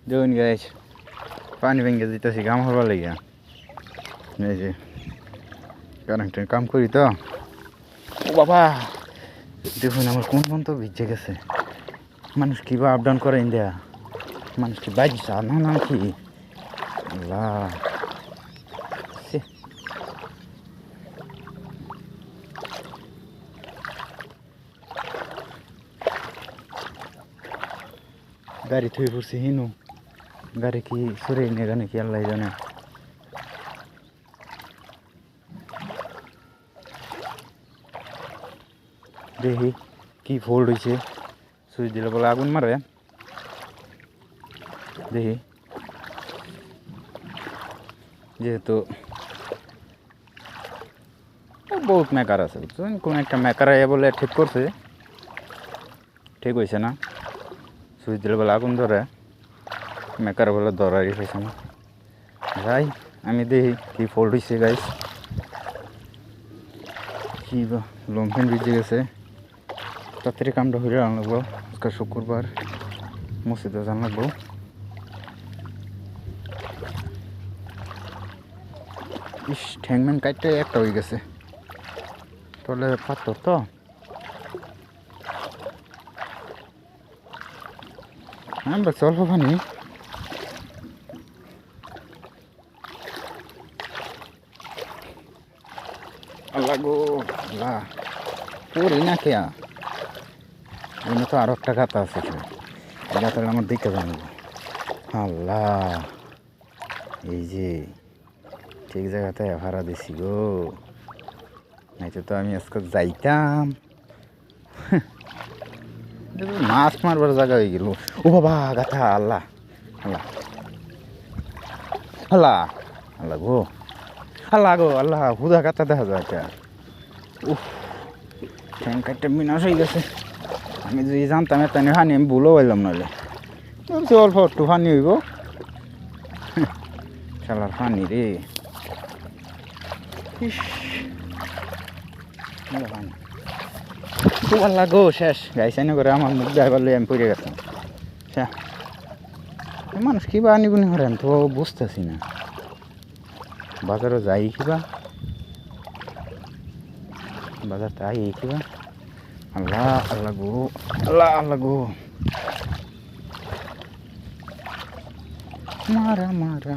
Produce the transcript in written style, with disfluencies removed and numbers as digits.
দেখুন গাইস, পানি ভেঙে দিতেছি কাম হবার লাগিয়া। এই যে কারেন্টের কাম করি তো। ও বাবা, দেখুন আমার কোন কোন তো ভিজে গেছে। মানুষ কি বা আপ ডাউন করে ইন্ডিয়া, মানুষ কি বাইক জানো না কি? আল্লাহ, ছি। গাড়ি থুয়ে পড়ছি হিনু, গাড়ি কি সরে নেগা নাকি আল্লাহ জানে। দেখি কি ফোল্ড হয়েছে, সুইচ দিলে বলে আগুন মারে। দেখি, যেহেতু বহুত মেকার আছে বুঝছেন, কোন একটা মেকার আইয়া বলে ঠিক করছে, ঠিক হয়েছে না। সুইচ দিলে বলে আগুন ধরে, মেকার বলে ধরারই হয়েছে না। যাই আমি দেখি কি ফোল্ড হয়েছে গাইস। কি বা লম্ফেন ভিজে গেছে, তাড়াতাড়ি কামটা হইলে আনলাগবো। আজকে শুক্রবার, মসজিদে জান লাগবো। ইস, ঠ্যাংম্যান কাটতে একটা হয়ে গেছে, তাহলে পাথর তো। আমরা অল্প পানি, আল্লাহ গো আল্লাহ, পড়ি না কে। এমনি তো আরো একটা গাতা আছে, এই গাতাটা আমার দিকে জানবো। আল্লাহ, এই যে ঠিক জায়গাতে ভাড়া দিছি গো, নাইতো তো আমি আজকে যাইতাম। মাছ মারবার জায়গা হয়ে গেল। ও বাবা গাথা, আল্লাহ আল্লাহ আল্লাহ আল্লাহ গো, আল্লাহ গো আল্লাহ, হুদা গাথা দেখা যায় এটা। উফ, ঠ্যাং কাটটা বিনাশ হয়ে গেছে। আমি যদি জানতাম এত হানি, আমি ভুলও পাইলাম নাহলে। বলছি অল্প একটু পানি হইব, খেলার পানি রে। ইস, পানি খুব আল্লাহ গো, শেষ গাইসাইনে করে আমার মুখ দেখাবার লই আমি পড়ে গেতাম। মানুষ কিবা আনিগুনি করেন তো বুঝতেছি না। বাজারে যাই কিবা, বাজার তাই কিবা। আল্লাহ আল্লাহ গো, আল্লাহ আল্লাহ গো, মারা মারা।